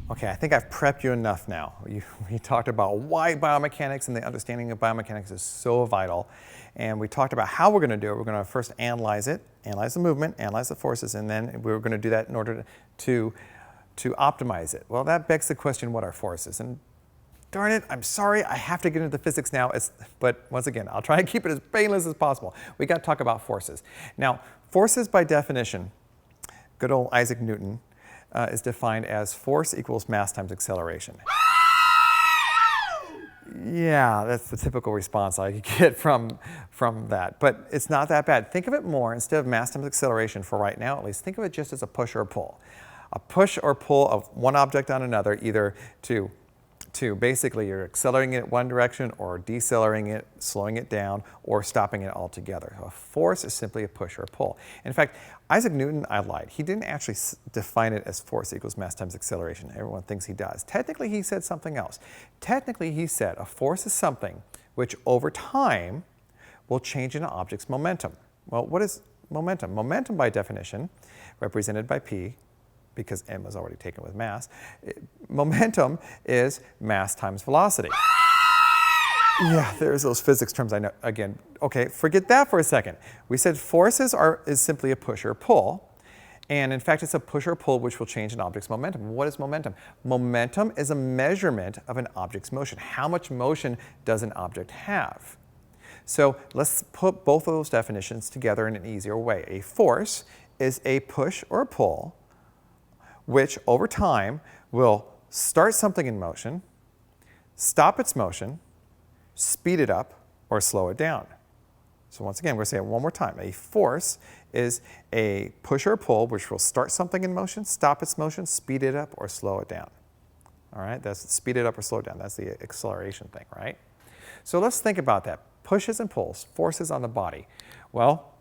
Okay, I think I've prepped you enough now. We talked about why biomechanics and the understanding of biomechanics is so vital. And we talked about how we're going to do it. We're going to first analyze it, analyze the movement, analyze the forces, and then we're going to do that in order to optimize it. Well, that begs the question, what are forces? And darn it, I'm sorry, I have to get into the physics now, but once again, I'll try and keep it as painless as possible. We got to talk about forces. Now, forces by definition, good old Isaac Newton, is defined as force equals mass times acceleration. Yeah, that's the typical response I get from that. But it's not that bad. Think of it more, instead of mass times acceleration for right now at least, think of it just as a push or a pull. A push or pull of one object on another, either to basically you're accelerating it one direction or decelerating it, slowing it down, or stopping it altogether. A force is simply a push or a pull. In fact, Isaac Newton, I lied. He didn't actually define it as force equals mass times acceleration. Everyone thinks he does. Technically, he said something else. Technically, he said a force is something which over time will change an object's momentum. Well, what is momentum? Momentum, by definition, represented by P, because m was already taken with mass, momentum is mass times velocity. Yeah, there's those physics terms I know. Again, okay, forget that for a second. We said forces is simply a push or pull, and in fact it's a push or pull which will change an object's momentum. What is momentum? Momentum is a measurement of an object's motion. How much motion does an object have? So let's put both of those definitions together in an easier way. A force is a push or a pull which over time will start something in motion, stop its motion, speed it up, or slow it down. So once again, we're going to say it one more time. A force is a push or a pull which will start something in motion, stop its motion, speed it up, or slow it down. All right, that's speed it up or slow it down. That's the acceleration thing, right? So let's think about that. Pushes and pulls, forces on the body. Well,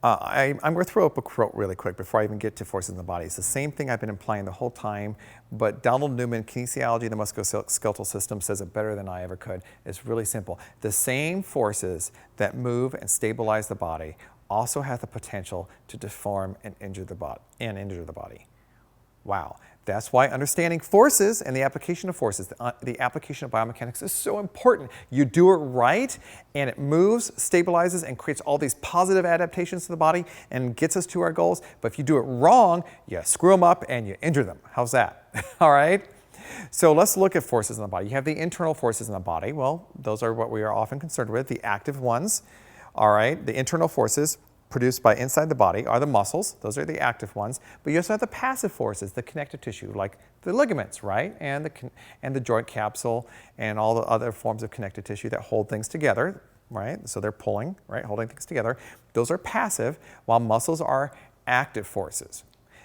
I'm going to throw up a quote really quick before I even get to forces in the body. It's the same thing I've been implying the whole time, but Donald Newman, Kinesiology of the Musculoskeletal System, says it better than I ever could. It's really simple. The same forces that move and stabilize the body also have the potential to deform and injure the body. Wow. That's why understanding forces and the application of forces, the application of biomechanics is so important. You do it right, and it moves, stabilizes, and creates all these positive adaptations to the body and gets us to our goals. But if you do it wrong, you screw them up and you injure them. How's that? All right? So let's look at forces in the body. You have the internal forces in the body. Well, those are what we are often concerned with, the active ones. All right? The internal forces produced by inside the body are the muscles. Those are the active ones. But you also have the passive forces, the connective tissue, like the ligaments, right? And the joint capsule and all the other forms of connective tissue that hold things together, right? So they're pulling, right? Holding things together. Those are passive, while muscles are active forces.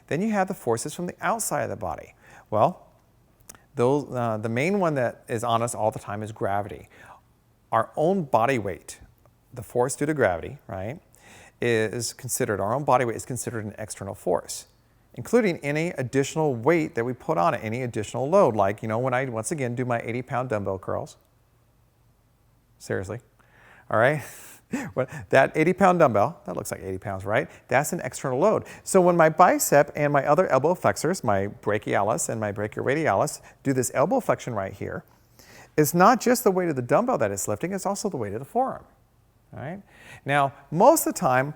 Then you have the forces from the outside of the body. Well, those, the main one that is on us all the time is gravity. Our own body weight, the force due to gravity, right? Our own body weight is considered an external force, including any additional weight that we put on it, any additional load, like, when I, once again, do my 80-pound dumbbell curls. Seriously, all right? That 80-pound dumbbell, that looks like 80 pounds, right? That's an external load. So when my bicep and my other elbow flexors, my brachialis and my brachioradialis, do this elbow flexion right here, it's not just the weight of the dumbbell that it's lifting, it's also the weight of the forearm. All right? Now, most of the time,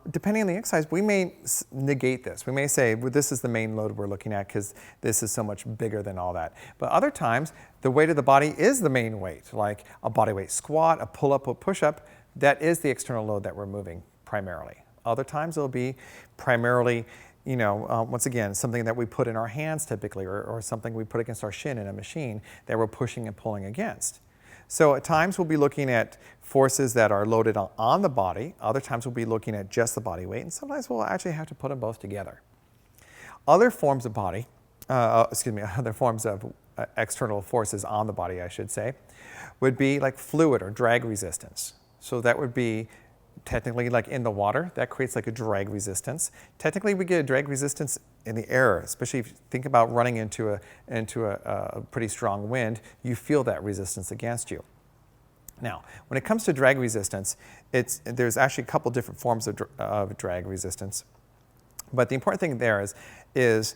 depending on the exercise, we may negate this. We may say, well, this is the main load we're looking at because this is so much bigger than all that. But other times, the weight of the body is the main weight, like a bodyweight squat, a pull-up, a push-up. That is the external load that we're moving primarily. Other times, it'll be primarily, once again, something that we put in our hands typically, or something we put against our shin in a machine that we're pushing and pulling against. So at times we'll be looking at forces that are loaded on the body. Other times we'll be looking at just the body weight, and sometimes we'll actually have to put them both together. Other forms of other forms of external forces on the body, I should say, would be like fluid or drag resistance. So that would be technically like in the water, that creates like a drag resistance. Technically we get a drag resistance in the air, especially if you think about running into a pretty strong wind, you feel that resistance against you. Now, when it comes to drag resistance, there's actually a couple different forms of drag resistance. But the important thing there is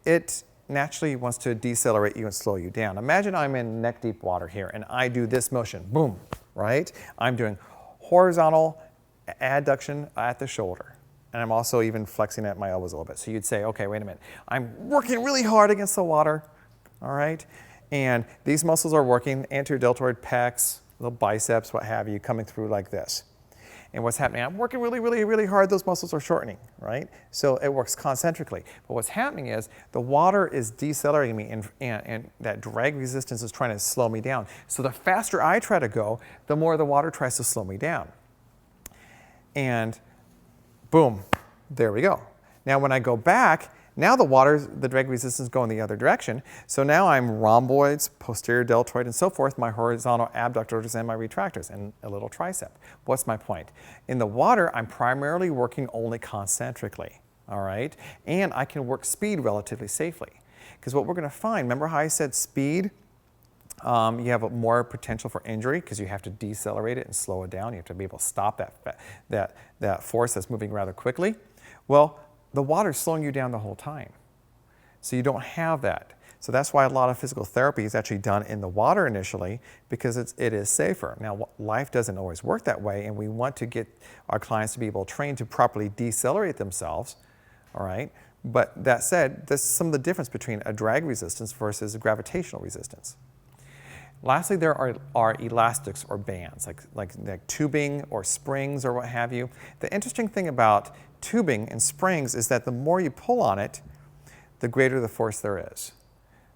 it naturally wants to decelerate you and slow you down. Imagine I'm in neck deep water here and I do this motion, boom, right? I'm doing horizontal adduction at the shoulder. And I'm also even flexing at my elbows a little bit. So you'd say, okay, wait a minute. I'm working really hard against the water, all right? And these muscles are working, anterior deltoid, pecs, little biceps, what have you, coming through like this. And what's happening, I'm working really, really, really hard, those muscles are shortening, right? So it works concentrically. But what's happening is the water is decelerating me and that drag resistance is trying to slow me down. So the faster I try to go, the more the water tries to slow me down. And boom, there we go. Now when I go back, now the drag resistance is going the other direction. So now I'm rhomboids, posterior deltoid, and so forth, my horizontal abductors and my retractors, and a little tricep. What's my point? In the water, I'm primarily working only concentrically, all right? And I can work speed relatively safely. Because what we're going to find, remember how I said speed? You have more potential for injury because you have to decelerate it and slow it down. You have to be able to stop that force that's moving rather quickly. Well, the water's slowing you down the whole time. So you don't have that. So that's why a lot of physical therapy is actually done in the water initially, because it is safer. Now, life doesn't always work that way, and we want to get our clients to be able to train to properly decelerate themselves, all right? But that said, that's some of the difference between a drag resistance versus a gravitational resistance. Lastly, there are elastics or bands, like tubing or springs or what have you. The interesting thing about tubing and springs is that the more you pull on it, the greater the force there is.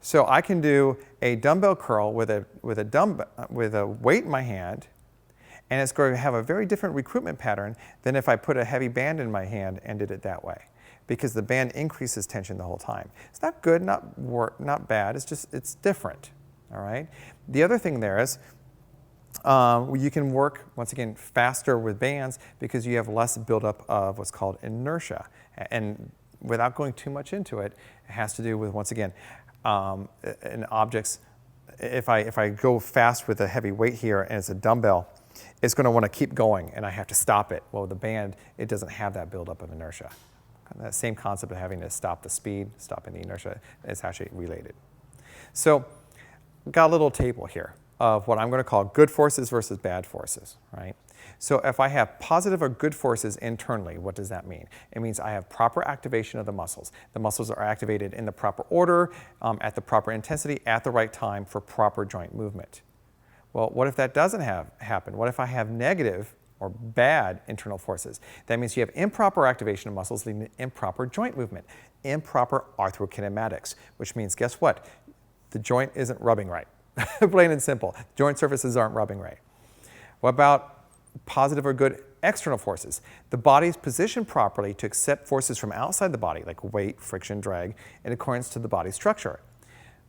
So I can do a dumbbell curl with a weight in my hand, and it's going to have a very different recruitment pattern than if I put a heavy band in my hand and did it that way, because the band increases tension the whole time. It's not good, not bad. It's different. All right. The other thing there is you can work, once again, faster with bands because you have less buildup of what's called inertia. And without going too much into it, it has to do with, once again, in objects, if I go fast with a heavy weight here and it's a dumbbell, it's going to want to keep going and I have to stop it. Well, with the band, it doesn't have that buildup of inertia. That same concept of having to stop the speed, stopping the inertia, is actually related. So, got a little table here of what I'm going to call good forces versus bad forces, right? So if I have positive or good forces internally, what does that mean? It means I have proper activation of the muscles. The muscles are activated in the proper order, at the proper intensity, at the right time for proper joint movement. Well, what if that doesn't happen? What if I have negative or bad internal forces? That means you have improper activation of muscles leading to improper joint movement, improper arthrokinematics, which means, guess what? The joint isn't rubbing right, plain and simple. Joint surfaces aren't rubbing right. What about positive or good external forces? The body is positioned properly to accept forces from outside the body, like weight, friction, drag, in accordance to the body's structure.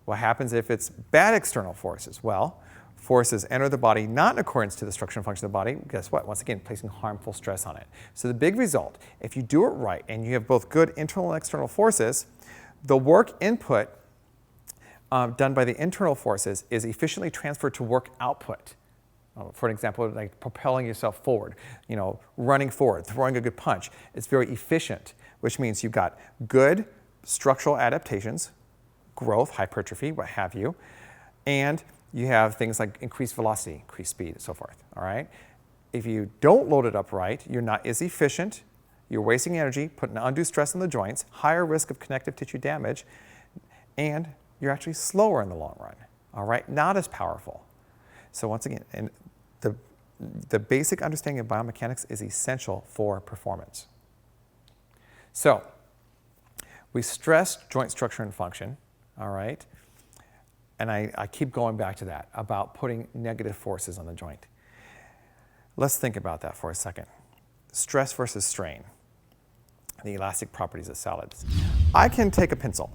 What happens if it's bad external forces? Well, forces enter the body not in accordance to the structure and function of the body. Guess what? Once again, placing harmful stress on it. So the big result, if you do it right and you have both good internal and external forces, the work input done by the internal forces is efficiently transferred to work output. For an example, like propelling yourself forward, running forward, throwing a good punch. It's very efficient, which means you've got good structural adaptations, growth, hypertrophy, what have you, and you have things like increased velocity, increased speed, and so forth, all right? If you don't load it up right, you're not as efficient, you're wasting energy, putting undue stress on the joints, higher risk of connective tissue damage, and you're actually slower in the long run, all right? Not as powerful. So once again, and the basic understanding of biomechanics is essential for performance. So we stressed joint structure and function, all right? And I keep going back to that, about putting negative forces on the joint. Let's think about that for a second. Stress versus strain, the elastic properties of solids. I can take a pencil,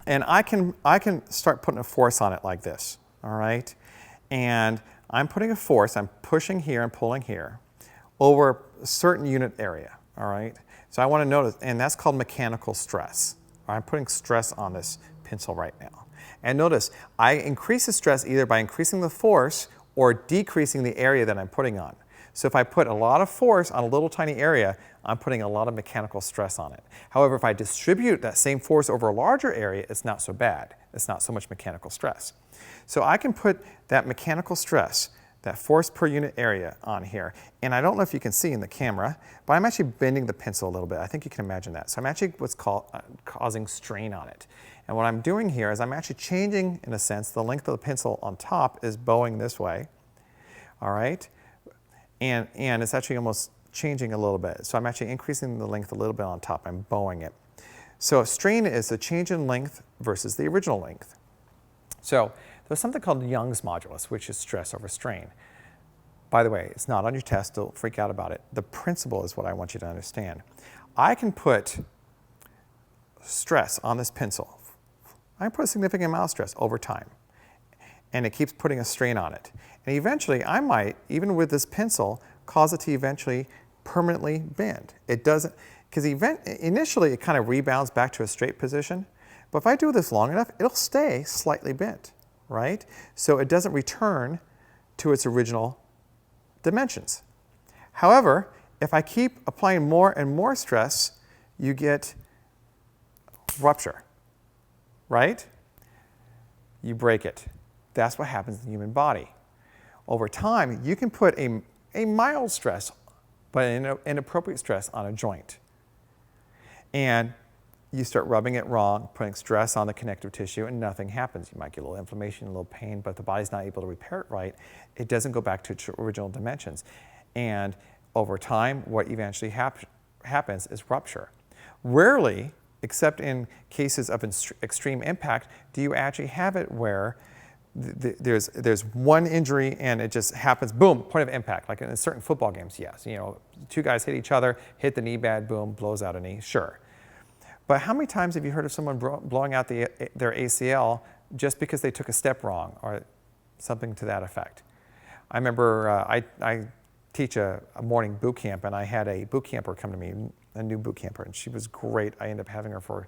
and I can start putting a force on it like this, all right? And I'm putting a force, I'm pushing here and pulling here over a certain unit area, all right? So I want to notice, and that's called mechanical stress. I'm putting stress on this pencil right now. And notice, I increase the stress either by increasing the force or decreasing the area that I'm putting on. So if I put a lot of force on a little tiny area, I'm putting a lot of mechanical stress on it. However, if I distribute that same force over a larger area, it's not so bad. It's not so much mechanical stress. So I can put that mechanical stress, that force per unit area on here. And I don't know if you can see in the camera, but I'm actually bending the pencil a little bit. I think you can imagine that. So I'm actually what's called causing strain on it. And what I'm doing here is I'm actually changing, in a sense, the length of the pencil on top is bowing this way. All right? And it's actually almost changing a little bit. So I'm actually increasing the length a little bit on top. I'm bowing it. So a strain is the change in length versus the original length. So there's something called Young's modulus, which is stress over strain. By the way, it's not on your test. Don't freak out about it. The principle is what I want you to understand. I can put stress on this pencil. I can put a significant amount of stress over time. And it keeps putting a strain on it. And eventually, I might, even with this pencil, cause it to eventually permanently bend. It doesn't, because initially it kind of rebounds back to a straight position. But if I do this long enough, it'll stay slightly bent, right? So it doesn't return to its original dimensions. However, if I keep applying more and more stress, you get rupture, right? You break it. That's what happens in the human body. Over time, you can put a mild stress, but an inappropriate stress on a joint. And you start rubbing it wrong, putting stress on the connective tissue, and nothing happens. You might get a little inflammation, a little pain, but the body's not able to repair it right. It doesn't go back to its original dimensions. And over time, what eventually happens is rupture. Rarely, except in cases of extreme impact, do you actually have it where there's one injury and it just happens, boom, point of impact. Like in certain football games, yes. You know, two guys hit each other, hit the knee bad, boom, blows out a knee, sure. But how many times have you heard of someone blowing out their ACL just because they took a step wrong or something to that effect? I remember I teach a morning boot camp, and I had a boot camper come to me, a new boot camper, and she was great. I ended up having her for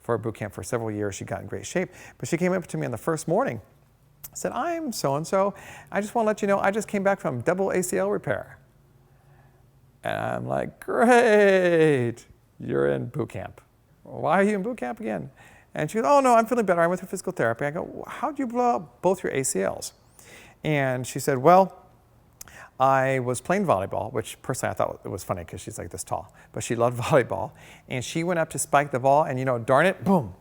a boot camp for several years. She got in great shape. But she came up to me on the first morning, said, "I'm so-and-so. I just want to let you know I just came back from double ACL repair." And I'm like, "Great, you're in boot camp. Why are you in boot camp again?" And she goes, "Oh, no, I'm feeling better. I went through physical therapy." I go, "How'd you blow up both your ACLs?" And she said, "Well, I was playing volleyball," which personally I thought it was funny because she's like this tall, but she loved volleyball. And she went up to spike the ball, and you know, darn it, boom.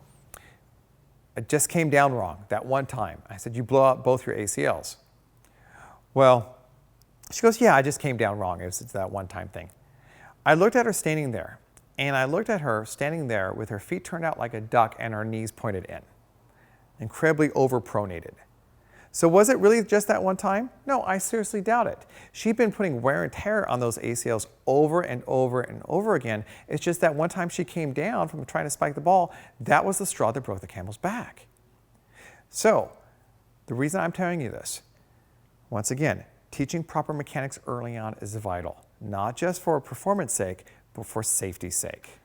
It just came down wrong that one time. I said, "You blow out both your ACLs." Well, she goes, "Yeah, I just came down wrong. It's that one-time thing." I looked at her standing there, and I looked at her standing there with her feet turned out like a duck and her knees pointed in, incredibly overpronated. So was it really just that one time? No, I seriously doubt it. She'd been putting wear and tear on those ACLs over and over and over again. It's just that one time she came down from trying to spike the ball, that was the straw that broke the camel's back. So the reason I'm telling you this, once again, teaching proper mechanics early on is vital, not just for performance sake, but for safety's sake.